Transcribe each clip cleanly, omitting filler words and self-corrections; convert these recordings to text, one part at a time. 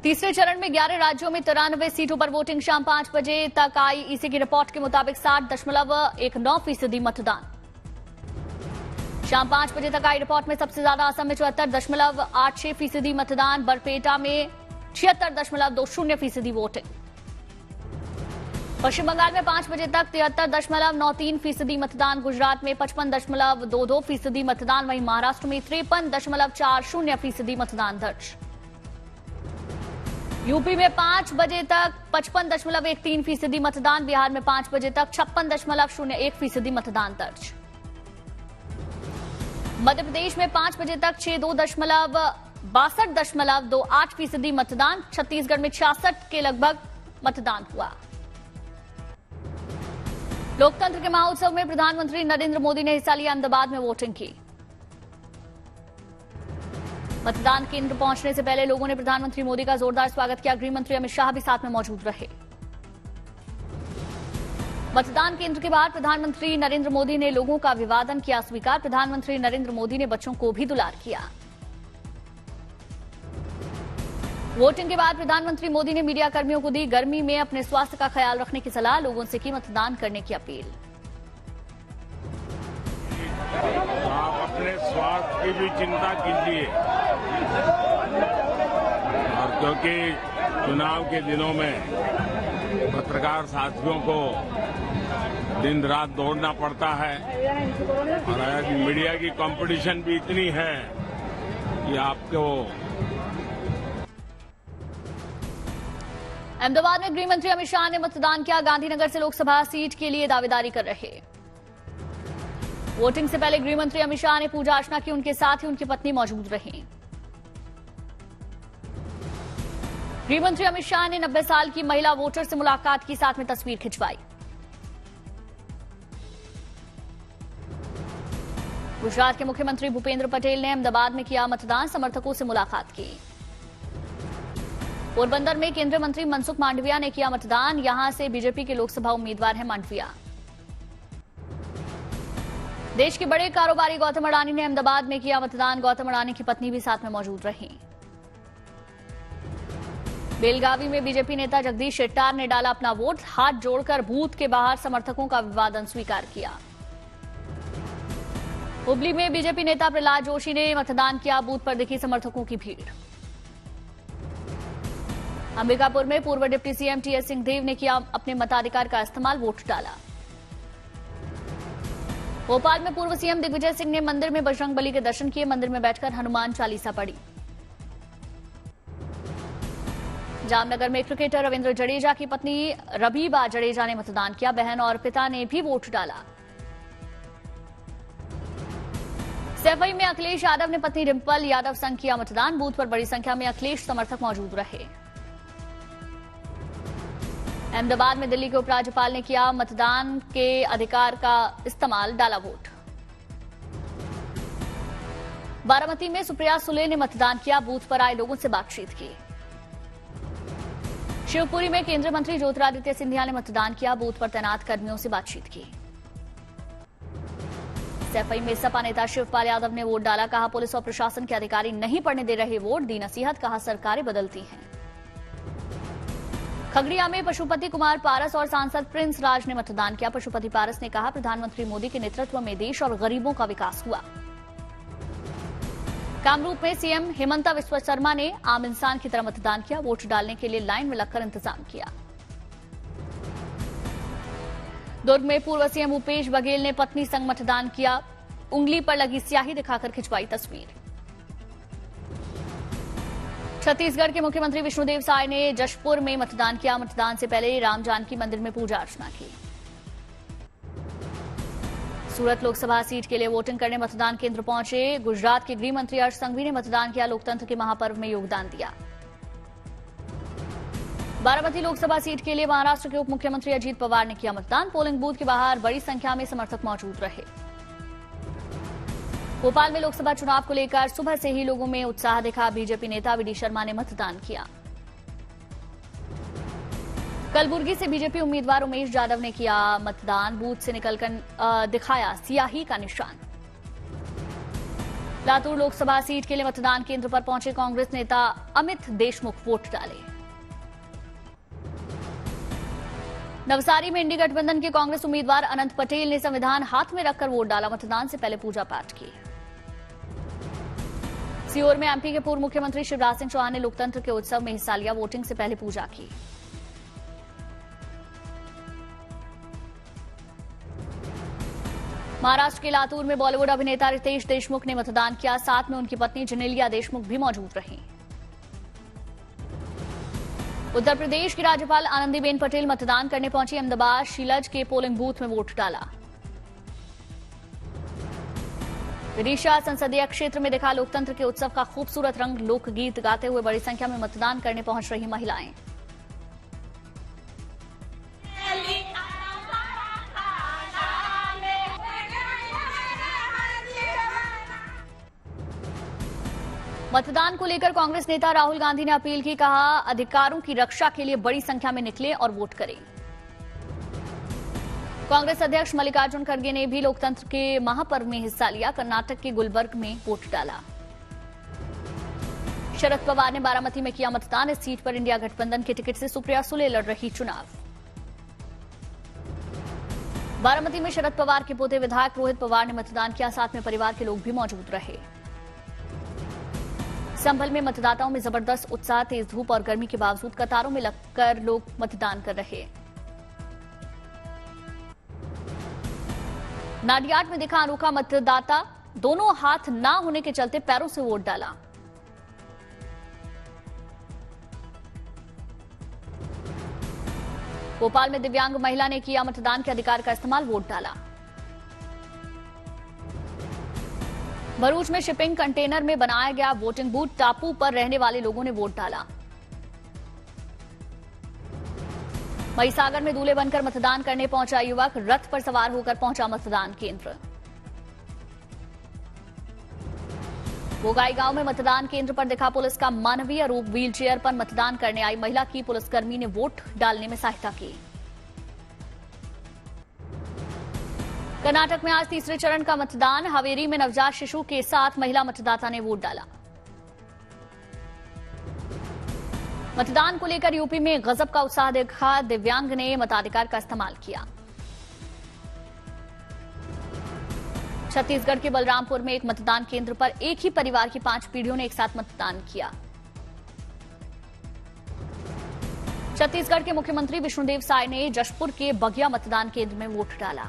तीसरे चरण में 11 राज्यों में 93 सीटों पर वोटिंग। शाम 5 बजे तक आई ईसी की रिपोर्ट के मुताबिक 60.19% मतदान। शाम 5 बजे तक आई रिपोर्ट में सबसे ज्यादा असम में 74.86% मतदान, बरपेटा में 76.20% वोटिंग। पश्चिम बंगाल में 5 बजे तक 73.93% मतदान, गुजरात में 55.22% मतदान, वहीं महाराष्ट्र में 53.40% मतदान दर्ज। यूपी में 5 बजे तक 55.13% मतदान, बिहार में 5 बजे तक 56.01% मतदान दर्ज। मध्य प्रदेश में 5 बजे तक 62.28% मतदान, छत्तीसगढ़ में 66 के लगभग मतदान हुआ। लोकतंत्र के महोत्सव में प्रधानमंत्री नरेंद्र मोदी ने हिस्सा लिया, अहमदाबाद में वोटिंग की। मतदान केंद्र पहुंचने से पहले लोगों ने प्रधानमंत्री मोदी का जोरदार स्वागत किया। गृह मंत्री अमित शाह भी साथ में मौजूद रहे। मतदान केंद्र के बाहर प्रधानमंत्री नरेंद्र मोदी ने लोगों का अभिवादन किया स्वीकार। प्रधानमंत्री नरेंद्र मोदी ने बच्चों को भी दुलार किया। वोटिंग के बाद प्रधानमंत्री मोदी ने मीडिया कर्मियों को दी गर्मी में अपने स्वास्थ्य का ख्याल रखने की सलाह, लोगों से की मतदान करने की अपील। आप अपने स्वास्थ्य की भी चिंता कीजिए, और क्योंकि चुनाव के दिनों में पत्रकार साथियों को दिन रात दौड़ना पड़ता है, और आज मीडिया की कंपटीशन भी इतनी है कि आपको। अहमदाबाद में गृह मंत्री अमित शाह ने मतदान किया। गांधीनगर से लोकसभा सीट के लिए दावेदारी कर रहे। वोटिंग से पहले गृह मंत्री अमित शाह ने पूजा अर्चना की, उनके साथ ही उनकी पत्नी मौजूद रहीं। गृह मंत्री अमित शाह ने 90 साल की महिला वोटर से मुलाकात की, साथ में तस्वीर खिंचवाई। गुजरात के मुख्यमंत्री भूपेंद्र पटेल ने अहमदाबाद में किया मतदान, समर्थकों से मुलाकात की। पोरबंदर में केंद्रीय मंत्री मनसुख मांडविया ने किया मतदान, यहां से बीजेपी के लोकसभा उम्मीदवार हैं मांडविया। देश के बड़े कारोबारी गौतम अडानी ने अहमदाबाद में किया मतदान, गौतम अडानी की पत्नी भी साथ में मौजूद रहीं। बेलगावी में बीजेपी नेता जगदीश शेट्टार ने डाला अपना वोट, हाथ जोड़कर बूथ के बाहर समर्थकों का अभिवादन स्वीकार किया। हुबली में बीजेपी नेता प्रहलाद जोशी ने मतदान किया, बूथ पर दिखी समर्थकों की भीड़। अंबिकापुर में पूर्व डिप्टी सीएम टीएस सिंहदेव ने किया अपने मताधिकार का इस्तेमाल, वोट डाला। भोपाल में पूर्व सीएम दिग्विजय सिंह ने मंदिर में बजरंगबली के दर्शन किए, मंदिर में बैठकर हनुमान चालीसा पढ़ी। जामनगर में क्रिकेटर रविंद्र जडेजा की पत्नी रबीबा जडेजा ने मतदान किया, बहन और पिता ने भी वोट डाला। सैफई में अखिलेश यादव ने पत्नी डिंपल यादव संग किया मतदान, बूथ पर बड़ी संख्या में अखिलेश समर्थक मौजूद रहे। अहमदाबाद में दिल्ली के उपराज्यपाल ने किया मतदान के अधिकार का इस्तेमाल, डाला वोट। बारामती में सुप्रिया सुले ने मतदान किया, बूथ पर आए लोगों से बातचीत की। शिवपुरी में केंद्रीय मंत्री ज्योतिरादित्य सिंधिया ने मतदान किया, बूथ पर तैनात कर्मियों से बातचीत की। सैफई में सपा नेता शिवपाल यादव ने वोट डाला, कहा पुलिस और प्रशासन के अधिकारी नहीं पड़ने दे रहे वोट, दी नसीहत, कहा सरकारें बदलती हैं। खगड़िया में पशुपति कुमार पारस और सांसद प्रिंस राज ने मतदान किया। पशुपति पारस ने कहा प्रधानमंत्री मोदी के नेतृत्व में देश और गरीबों का विकास हुआ। कामरूप में सीएम हेमंता बिस्वा शर्मा ने आम इंसान की तरह मतदान किया, वोट डालने के लिए लाइन में लगकर इंतजाम किया। दुर्ग में पूर्व सीएम भूपेश बघेल ने पत्नी संग मतदान किया, उंगली पर लगी स्याही दिखाकर खिंचवाई तस्वीर। छत्तीसगढ़ के मुख्यमंत्री विष्णुदेव साय ने जशपुर में मतदान किया, मतदान से पहले राम जानकी मंदिर में पूजा अर्चना की। सूरत लोकसभा सीट के लिए वोटिंग करने मतदान केंद्र पहुंचे गुजरात के गृह मंत्री हर्ष संघवी ने मतदान किया, लोकतंत्र के महापर्व में योगदान दिया। बारामती लोकसभा सीट के लिए महाराष्ट्र के उप मुख्यमंत्री अजीत पवार ने किया मतदान, पोलिंग बूथ के बाहर बड़ी संख्या में समर्थक मौजूद रहे। भोपाल में लोकसभा चुनाव को लेकर सुबह से ही लोगों में उत्साह दिखा, बीजेपी नेता वीडी शर्मा ने मतदान किया। कलबुर्गी से बीजेपी उम्मीदवार उमेश जाधव ने किया मतदान, बूथ से निकलकर दिखाया सियाही का निशान। लातूर लोकसभा सीट के लिए मतदान केंद्र पर पहुंचे कांग्रेस नेता अमित देशमुख वोट डाले। नवसारी में इंडी गठबंधन के कांग्रेस उम्मीदवार अनंत पटेल ने संविधान हाथ में रखकर वोट डाला। मतदान से पहले पूजा पाठ की। सीहोर में एमपी के पूर्व मुख्यमंत्री शिवराज सिंह चौहान ने लोकतंत्र के उत्सव में हिस्सा लिया। वोटिंग से पहले पूजा की। महाराष्ट्र के लातूर में बॉलीवुड अभिनेता रितेश देशमुख ने मतदान किया। साथ में उनकी पत्नी जेनेलिया देशमुख भी मौजूद रहीं। उत्तर प्रदेश की राज्यपाल आनंदीबेन पटेल मतदान करने पहुंची। अहमदाबाद शीलज के पोलिंग बूथ में वोट डाला। विदिशा संसदीय क्षेत्र में दिखा लोकतंत्र के उत्सव का खूबसूरत रंग। लोकगीत गाते हुए बड़ी संख्या में मतदान करने पहुंच रही महिलाएं। मतदान को लेकर कांग्रेस नेता राहुल गांधी ने अपील की। कहा, अधिकारों की रक्षा के लिए बड़ी संख्या में निकले और वोट करें। कांग्रेस अध्यक्ष मल्लिकार्जुन खड़गे ने भी लोकतंत्र के महापर्व में हिस्सा लिया। कर्नाटक के गुलबर्ग में वोट डाला। शरद पवार ने बारामती में किया मतदान। इस सीट पर इंडिया गठबंधन के टिकट से सुप्रिया सुले लड़ रही चुनाव। बारामती में शरद पवार के पोते विधायक रोहित पवार ने मतदान किया। साथ में परिवार के लोग भी मौजूद रहे। संभल में मतदाताओं में जबरदस्त उत्साह। तेज धूप और गर्मी के बावजूद कतारों में लगकर लोग मतदान कर रहे। नाडियाड में दिखा अनोखा मतदाता। दोनों हाथ ना होने के चलते पैरों से वोट डाला। भोपाल में दिव्यांग महिला ने किया मतदान के अधिकार का इस्तेमाल। वोट डाला। भरूच में शिपिंग कंटेनर में बनाया गया वोटिंग बूथ। टापू पर रहने वाले लोगों ने वोट डाला। महिसागर में दूल्हे बनकर मतदान करने पहुंचा युवक। रथ पर सवार होकर पहुंचा मतदान केंद्र। बोगाई गांव में मतदान केंद्र पर दिखा पुलिस का मानवीय रूप। व्हील चेयर पर मतदान करने आई महिला की पुलिसकर्मी ने वोट डालने में सहायता की। कर्नाटक में आज तीसरे चरण का मतदान। हावेरी में नवजात शिशु के साथ महिला मतदाता ने वोट डाला। मतदान को लेकर यूपी में गजब का उत्साह देखा। दिव्यांग ने मताधिकार का इस्तेमाल किया। छत्तीसगढ़ के बलरामपुर में एक मतदान केंद्र पर एक ही परिवार की 5 पीढ़ियों ने एक साथ मतदान किया। छत्तीसगढ़ के मुख्यमंत्री विष्णुदेव साय ने जशपुर के बगिया मतदान केंद्र में वोट डाला।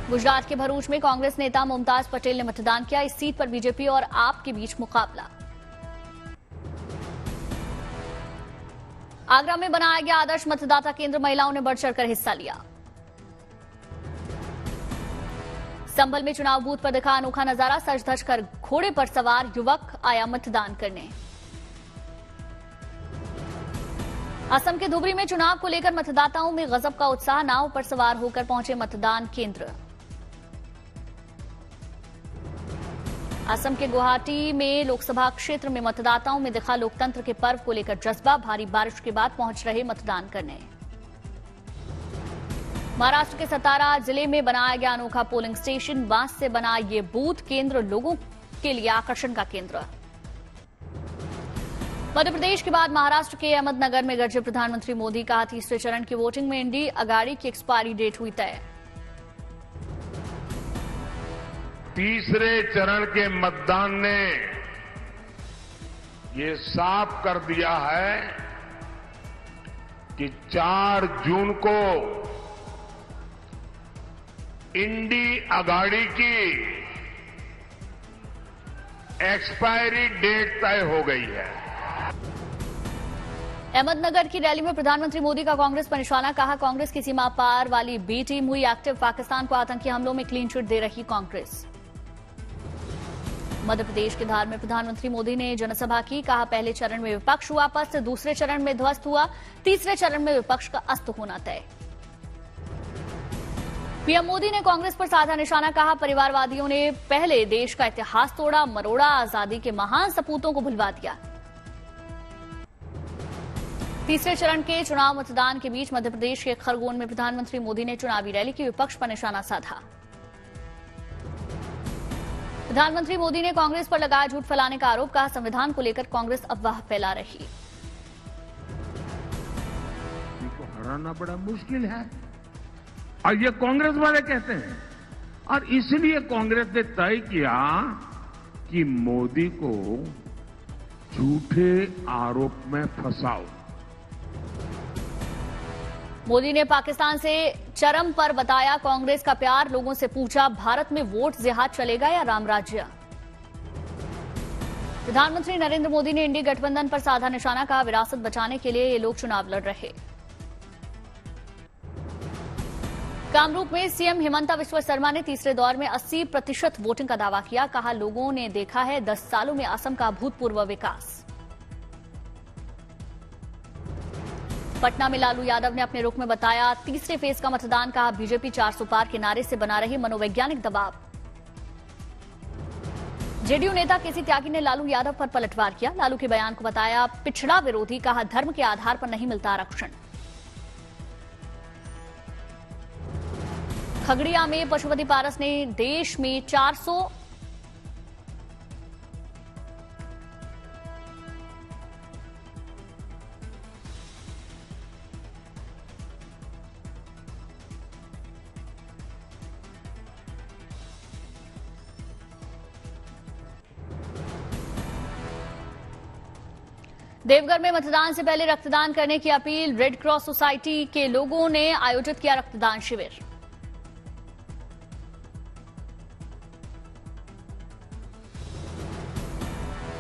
गुजरात के भरूच में कांग्रेस नेता मुमताज पटेल ने मतदान किया। इस सीट पर बीजेपी और आप के बीच मुकाबला। आगरा में बनाया गया आदर्श मतदाता केंद्र। महिलाओं ने बढ़ चढ़कर हिस्सा लिया। संभल में चुनाव बूथ पर दिखा अनोखा नजारा। सज धज कर घोड़े पर सवार युवक आया मतदान करने। असम के धुबरी में चुनाव को लेकर मतदाताओं में गजब का उत्साह। नाव पर सवार होकर पहुंचे मतदान केंद्र। असम के गुवाहाटी में लोकसभा क्षेत्र में मतदाताओं में दिखा लोकतंत्र के पर्व को लेकर जज्बा। भारी बारिश के बाद पहुंच रहे मतदान करने। महाराष्ट्र के सतारा जिले में बनाया गया अनोखा पोलिंग स्टेशन। बांस से बना ये बूथ केंद्र लोगों के लिए आकर्षण का केंद्र। मध्य प्रदेश के बाद महाराष्ट्र के अहमदनगर में गरजे प्रधानमंत्री मोदी। कहा, तीसरे चरण की वोटिंग में इंडी अगाड़ी की एक्सपायरी डेट हुई तय। तीसरे चरण के मतदान ने ये साफ कर दिया है कि 4 जून को इंडी अगाड़ी की एक्सपायरी डेट तय हो गई है। अहमदनगर की रैली में प्रधानमंत्री मोदी का कांग्रेस पर निशाना। कहा, कांग्रेस की सीमा पार वाली बी टीम हुई एक्टिव। पाकिस्तान को आतंकी हमलों में क्लीन चिट दे रही कांग्रेस। मध्य प्रदेश के धार में प्रधानमंत्री मोदी ने जनसभा की। कहा, पहले चरण में विपक्ष हुआ पस्त, दूसरे चरण में ध्वस्त हुआ, तीसरे चरण में विपक्ष का अस्त होना तय। पीएम मोदी ने कांग्रेस पर साधा निशाना। कहा, परिवारवादियों ने पहले देश का इतिहास तोड़ा, मरोड़ा, आजादी के महान सपूतों को भुलवा दिया। तीसरे चरण के चुनाव मतदान के बीच मध्य प्रदेश के खरगोन में प्रधानमंत्री मोदी ने चुनावी रैली की। विपक्ष पर निशाना साधा। प्रधानमंत्री मोदी ने कांग्रेस पर लगाया झूठ फैलाने का आरोप, कहा संविधान को लेकर कांग्रेस अफवाह फैला रही। इनको हराना बड़ा मुश्किल है और ये कांग्रेस वाले कहते हैं, और इसलिए कांग्रेस ने तय किया कि मोदी को झूठे आरोप में फंसाओ। मोदी ने पाकिस्तान से चरम पर बताया कांग्रेस का प्यार, लोगों से पूछा भारत में वोट जिहाद चलेगा या राम राज्य। प्रधानमंत्री नरेंद्र मोदी ने इंडी गठबंधन पर साधा निशाना, कहा विरासत बचाने के लिए ये लोग चुनाव लड़ रहे। कामरूप में सीएम हिमंता बिस्वा शर्मा ने तीसरे दौर में 80% वोटिंग का दावा किया, कहा लोगों ने देखा है 10 सालों में असम का अभूतपूर्व विकास। पटना में लालू यादव ने अपने रुख में बताया तीसरे फेज का मतदान, कहा बीजेपी 400 पार के नारे से बना रही मनोवैज्ञानिक दबाव। जेडीयू नेता केसी त्यागी ने लालू यादव पर पलटवार किया, लालू के बयान को बताया पिछड़ा विरोधी, कहा धर्म के आधार पर नहीं मिलता आरक्षण। खगड़िया में पशुपति पारस ने देश में 400 देवघर में मतदान से पहले रक्तदान करने की अपील, रेड क्रॉस सोसाइटी के लोगों ने आयोजित किया रक्तदान शिविर।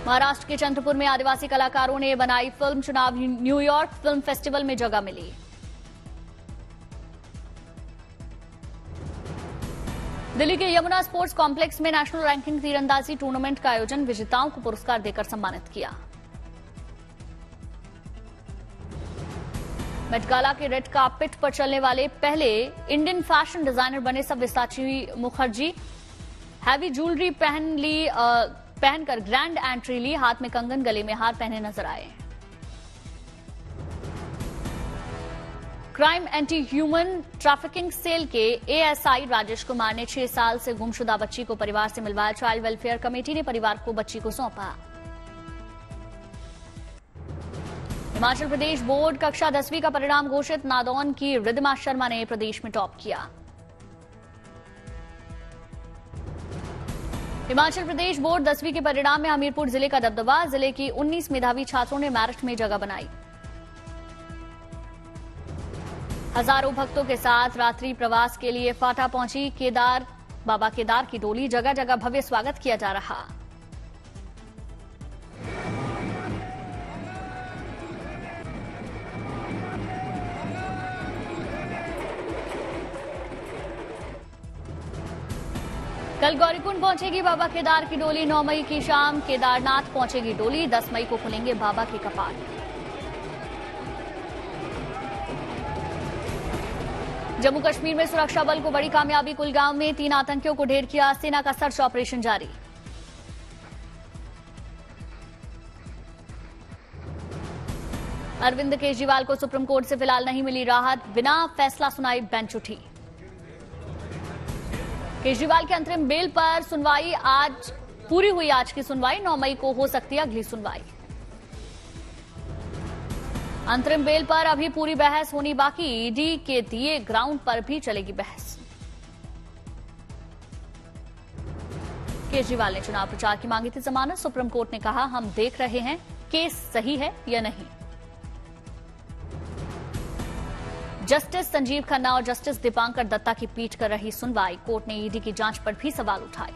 महाराष्ट्र के चंद्रपुर में आदिवासी कलाकारों ने बनाई फिल्म, चुनाव न्यूयॉर्क फिल्म फेस्टिवल में जगह मिली। दिल्ली के यमुना स्पोर्ट्स कॉम्प्लेक्स में नेशनल रैंकिंग तीरंदाजी टूर्नामेंट का आयोजन, विजेताओं को पुरस्कार देकर सम्मानित किया। मेट गाला के रेड कार्पेट पर चलने वाले पहले इंडियन फैशन डिजाइनर बने सब्यसाची मुखर्जी, हैवी ज्वेलरी पहनकर ग्रैंड एंट्री ली, हाथ में कंगन, गले में हार पहने नजर आए। Crime anti human trafficking cell के एएसआई राजेश कुमार ने 6 साल से गुमशुदा बच्ची को परिवार से मिलवाया, चाइल्ड वेलफेयर कमेटी ने परिवार को बच्ची को सौंपा। हिमाचल प्रदेश बोर्ड कक्षा 10वीं का परिणाम घोषित, नादौन की रिद्धिमा शर्मा ने प्रदेश में टॉप किया। हिमाचल प्रदेश बोर्ड 10वीं के परिणाम में हमीरपुर जिले का दबदबा, जिले की 19 मेधावी छात्रों ने मेरिट में जगह बनाई। हजारों भक्तों के साथ रात्रि प्रवास के लिए फाटा पहुंची बाबा केदार की डोली, जगह जगह भव्य स्वागत किया जा रहा। कल गौरीकुंड पहुंचेगी बाबा केदार की डोली, 9 मई की शाम केदारनाथ पहुंचेगी डोली, 10 मई को खुलेंगे बाबा के कपाट। जम्मू कश्मीर में सुरक्षा बल को बड़ी कामयाबी, कुलगांव में 3 आतंकियों को ढेर किया, सेना का सर्च ऑपरेशन जारी। अरविंद केजरीवाल को सुप्रीम कोर्ट से फिलहाल नहीं मिली राहत, बिना फैसला सुनाई बेंच उठी। केजरीवाल के अंतरिम बेल पर सुनवाई आज पूरी हुई, आज की सुनवाई 9 मई को हो सकती है अगली सुनवाई। अंतरिम बेल पर अभी पूरी बहस होनी बाकी, ईडी के दिए ग्राउंड पर भी चलेगी बहस। केजरीवाल ने चुनाव प्रचार की मांगी थी जमानत, सुप्रीम कोर्ट ने कहा हम देख रहे हैं केस सही है या नहीं। जस्टिस संजीव खन्ना और जस्टिस दीपांकर दत्ता की पीठ कर रही सुनवाई, कोर्ट ने ईडी की जांच पर भी सवाल उठाए।